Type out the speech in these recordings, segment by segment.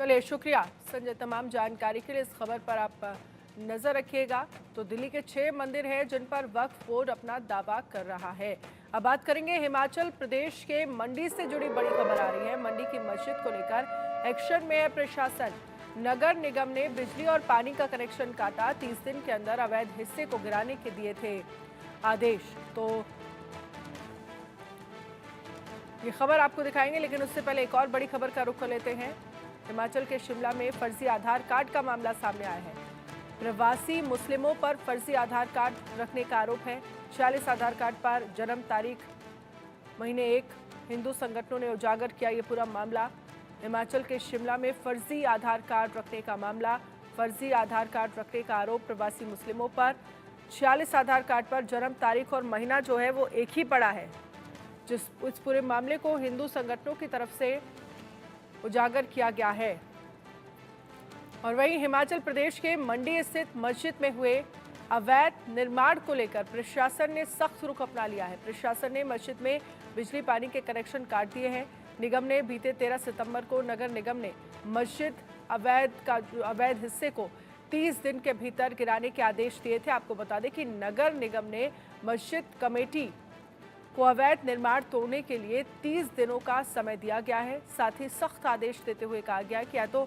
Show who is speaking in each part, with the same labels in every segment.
Speaker 1: चलिए शुक्रिया संजय, तमाम जानकारी के लिए। इस खबर पर आप नजर रखिएगा। तो दिल्ली के 6 मंदिर हैं जिन पर वक्फ बोर्ड अपना दावा कर रहा है। अब बात करेंगे हिमाचल प्रदेश के मंडी से जुड़ी बड़ी खबर आ रही है। मंडी की मस्जिद को लेकर एक्शन में है प्रशासन। नगर निगम ने बिजली और पानी का कनेक्शन काटा। 30 दिन के अंदर अवैध हिस्से को गिराने के दिए थे आदेश। तो ये खबर आपको दिखाएंगे, लेकिन उससे पहले एक और बड़ी खबर का रुख कर लेते हैं। हिमाचल के शिमला में फर्जी आधार कार्ड का मामला सामने आया है। प्रवासी मुस्लिमों पर फर्जी आधार कार्ड रखने का आरोप है। 46 आधार कार्ड पर जन्म तारीख महीने 1। हिंदू संगठनों ने उजागर किया ये पूरा मामला। हिमाचल के शिमला में फर्जी आधार कार्ड रखने का मामला, फर्जी आधार कार्ड रखने का आरोप प्रवासी मुस्लिमों पर। 46 आधार कार्ड पर जन्म तारीख और महीना जो है वो एक ही पड़ा है। इस पूरे मामले को हिंदू संगठनों की तरफ से उजागर किया गया है। और वहीं हिमाचल प्रदेश के मंडी स्थित मस्जिद में हुए अवैध निर्माण को लेकर प्रशासन ने सख्त रुख अपना लिया है। प्रशासन ने मस्जिद में बिजली पानी के कनेक्शन काट दिए हैं। निगम ने बीते 13 सितंबर को नगर निगम ने मस्जिद अवैध हिस्से को 30 दिन के भीतर गिराने के आदेश दिए थे। आपको बता दें कि नगर निगम ने मस्जिद कमेटी को अवैध निर्माण तोड़ने के लिए 30 दिनों का समय दिया गया है। साथ ही सख्त आदेश देते हुए कहा गया कि या तो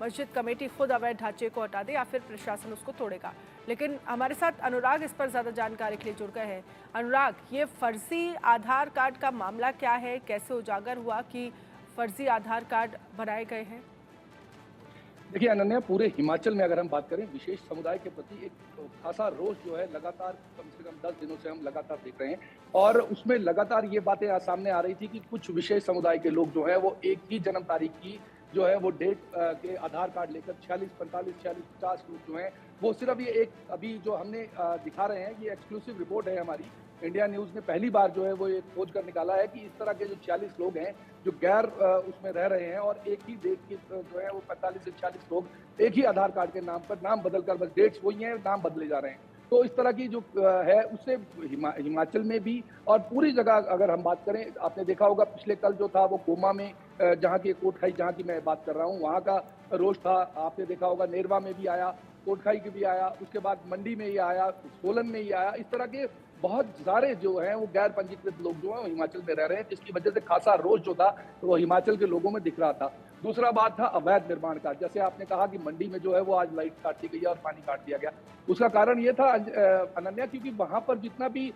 Speaker 1: मस्जिद कमेटी खुद अवैध ढांचे को हटा दे या फिर प्रशासन उसको तोड़ेगा। लेकिन हमारे साथ अनुराग इस पर ज़्यादा जानकारी के लिए जुड़ गए हैं। अनुराग, ये फर्जी आधार कार्ड का मामला क्या है, कैसे उजागर हुआ कि फर्जी आधार कार्ड बनाए गए हैं?
Speaker 2: देखिए अनन्या, पूरे हिमाचल में अगर हम बात करें, विशेष समुदाय के प्रति एक खासा रोष जो है लगातार कम से कम 10 दिनों से हम लगातार देख रहे हैं। और उसमें लगातार ये बातें सामने आ रही थी कि कुछ विशेष समुदाय के लोग जो है वो एक ही जन्म तारीख की जो है वो डेट के आधार कार्ड लेकर 46, 45, 46, 50 लोग जो हैं वो सिर्फ ये एक अभी जो हमने दिखा रहे हैं, ये एक्सक्लूसिव रिपोर्ट है हमारी। इंडिया न्यूज़ ने पहली बार जो है वो ये खोज कर निकाला है कि इस तरह के जो 46 लोग हैं जो गैर उसमें रह रहे हैं और एक ही डेट के जो है वो 45 से 46 लोग एक ही आधार कार्ड के नाम पर नाम बदलकर, बस डेट्स वही हैं, नाम बदले जा रहे हैं। तो इस तरह की जो है उससे हिमाचल में भी और पूरी जगह अगर हम बात करें, आपने देखा होगा पिछले कल जो था वो कोमा में जहाँ की कोटखाई जहाँ की मैं बात कर रहा हूँ वहाँ का रोष था। आपने देखा होगा नेरवा में भी आया, कोटखाई के भी आया, उसके बाद मंडी में ही आया, सोलन में ही आया। इस तरह के बहुत सारे जो हैं वो गैर पंजीकृत लोग जो हैं वो हिमाचल में रह रहे हैं, जिसकी वजह से खासा रोष जो था वो हिमाचल के लोगों में दिख रहा था। दूसरा बात था अवैध निर्माण का। जैसे आपने कहा कि मंडी में जो है वो आज लाइट काट दी गई और पानी काट दिया गया। उसका कारण ये था अनन्या, क्योंकि वहां पर जितना भी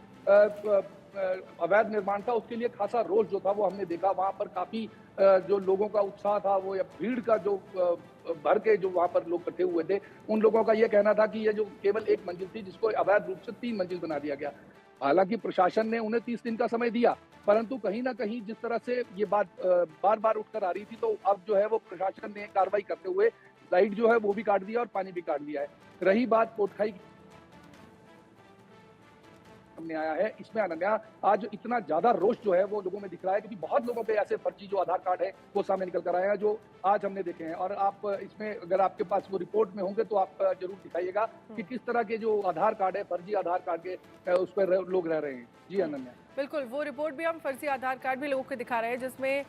Speaker 2: अवैध निर्माण था उसके लिए खासा रोष जो था वो हमने देखा। वहां पर काफी जो लोगों का उत्साह था वो या भीड़ का जो भर के जो वहां पर लोग इकट्ठे हुए थे, उन लोगों का ये कहना था कि ये जो केवल एक मंजिल थी जिसको अवैध रूप से 3 मंजिल बना दिया गया। हालांकि प्रशासन ने उन्हें 30 दिन का समय दिया, परंतु कहीं ना कहीं जिस तरह से ये बात बार बार उठकर आ रही थी, तो अब जो है वो प्रशासन ने कार्रवाई करते हुए लाइट जो है वो भी काट दिया और पानी भी काट दिया है। रही बात कोटखाई की, सामने आया है इसमें अनन्या, आज इतना ज्यादा रोष जो है वो लोगों में दिख रहा है क्योंकि बहुत लोगों पे ऐसे फर्जी जो आधार कार्ड है वो सामने निकल कर आए हैं जो आज हमने देखे हैं। और आप इसमें अगर आपके पास वो रिपोर्ट में होंगे तो आप जरूर दिखाइएगा कि किस तरह के जो आधार कार्ड है, फर्जी आधार कार्ड के उस पर लोग रह रहे हैं। जी अनन्या, बिल्कुल
Speaker 1: वो रिपोर्ट भी हम फर्जी आधार कार्ड भी लोगों को दिखा रहे हैं, जिसमें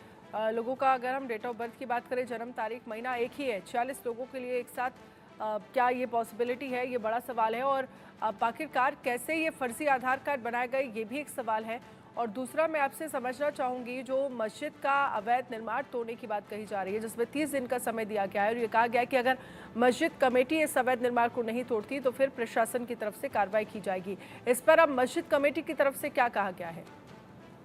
Speaker 1: लोगों का अगर हम डेट ऑफ बर्थ की बात करें, जन्म तारीख महीना एक ही है। 46 लोगों के लिए एक साथ क्या ये पॉसिबिलिटी है, ये बड़ा सवाल है। और आखिरकार कैसे ये फर्जी आधार कार्ड बनाए गए, ये भी एक सवाल है। और दूसरा मैं आपसे समझना चाहूँगी, जो मस्जिद का अवैध निर्माण तोड़ने की बात कही जा रही है, जिसमें 30 दिन का समय दिया गया है और ये कहा गया है कि अगर मस्जिद कमेटी इस अवैध निर्माण को नहीं तोड़ती तो फिर प्रशासन की तरफ से कार्रवाई की जाएगी। इस पर अब मस्जिद कमेटी की तरफ से क्या कहा गया है?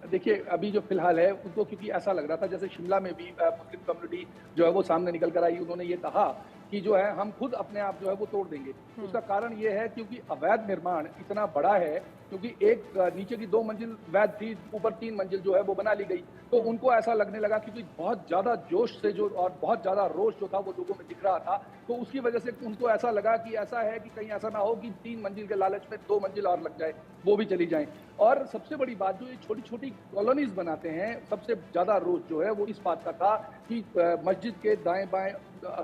Speaker 2: देखिए अभी जो फिलहाल है उनको, क्योंकि ऐसा लग रहा था जैसे शिमला में भी मुस्लिम कम्युनिटी जो है वो सामने निकल कर आई, उन्होंने ये कहा कि जो है हम खुद अपने आप जो है वो तोड़ देंगे। उसका कारण ये है क्योंकि अवैध निर्माण इतना बड़ा है, क्योंकि एक नीचे की 2 मंजिल वैध थी, ऊपर 3 मंजिल जो है वो बना ली गई। तो उनको ऐसा लगने लगा क्योंकि बहुत ज्यादा जोश से जो और बहुत ज्यादा रोष जो था वो लोगों में दिख रहा था, तो उसकी वजह से उनको ऐसा लगा कि ऐसा है कि कहीं ऐसा ना हो कि 3 मंजिल के लालच में 2 मंजिल और लग जाए, वो भी चली जाए। और सबसे बड़ी बात, जो ये छोटी छोटी कॉलोनीज बनाते हैं, सबसे ज्यादा रोष जो है वो इस बात का था कि मस्जिद के दाएं बाएं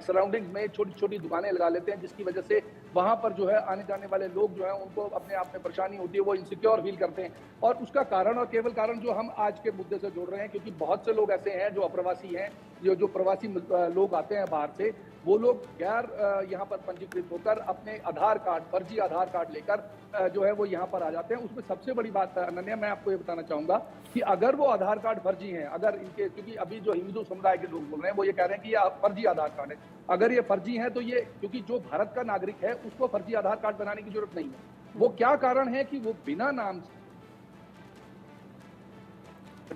Speaker 2: सराउंडिंग्स में छोटी छोटी दुकानें लगा लेते हैं, जिसकी वजह से वहां पर जो है आने जाने वाले लोग जो है उनको अपने आप में परेशानी होती है, वो इनसिक्योर फील करते हैं। और उसका कारण और केवल कारण जो हम आज के मुद्दे से जोड़ रहे हैं, क्योंकि बहुत से लोग ऐसे हैं जो अप्रवासी हैं, जो प्रवासी लोग आते हैं बाहर से, वो लोग गैर यहाँ पर पंजीकृत होकर अपने आधार कार्ड, फर्जी आधार कार्ड लेकर जो है वो यहाँ पर आ जाते हैं। उसमें सबसे बड़ी बात अनन्या, मैं आपको ये बताना चाहूंगा कि अगर वो आधार कार्ड फर्जी हैं, अगर इनके, क्योंकि अभी जो हिंदू समुदाय के लोग बोल रहे हैं वो ये कह रहे हैं कि ये फर्जी आधार कार्ड है, अगर ये फर्जी है तो ये, क्योंकि जो भारत का नागरिक है उसको फर्जी आधार कार्ड बनाने की जरूरत नहीं है। वो क्या कारण है कि वो बिना नाम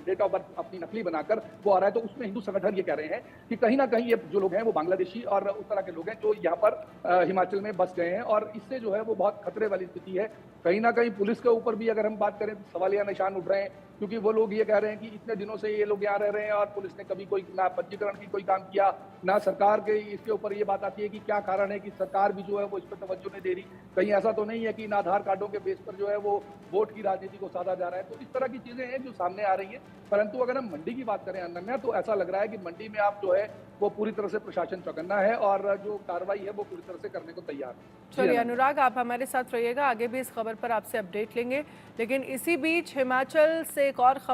Speaker 2: डेट ऑफ बर्थ अपनी नकली बनाकर वो आ रहा है, तो उसमें हिंदू संगठन ये कह रहे हैं कि कहीं ना कहीं ये जो लोग हैं वो बांग्लादेशी और उस तरह के लोग हैं जो यहाँ पर हिमाचल में बस गए हैं, और इससे जो है वो बहुत खतरे वाली स्थिति है। कहीं ना कहीं पुलिस के ऊपर भी अगर हम बात करें तो सवालिया निशान उठ रहे हैं, क्योंकि वो लोग ये कह रहे हैं कि इतने दिनों से ये लोग यहाँ रह रहे हैं और पुलिस ने कभी कोई ना पंजीकरण की कोई काम किया, ना सरकार के इसके ऊपर ये बात आती है कि क्या कारण है कि सरकार भी जो है वो इस पर तवज्जो नहीं दे रही। कहीं ऐसा तो नहीं है कि इन आधार कार्डों के बेस पर जो है वो वोट की राजनीति को साधा जा रहा है। तो इस तरह की चीजें हैं जो सामने आ रही हैं। परंतु अगर हम मंडी की बात करें अनन्या, तो ऐसा लग रहा है कि मंडी में आप जो है वो पूरी तरह से प्रशासन चौकन्ना है और जो कार्रवाई है वो पूरी तरह से करने को तैयार है।
Speaker 1: चलिए अनुराग, आप हमारे साथ रहिएगा, आगे भी इस खबर पर आपसे अपडेट लेंगे। लेकिन इसी बीच हिमाचल से एक और खबर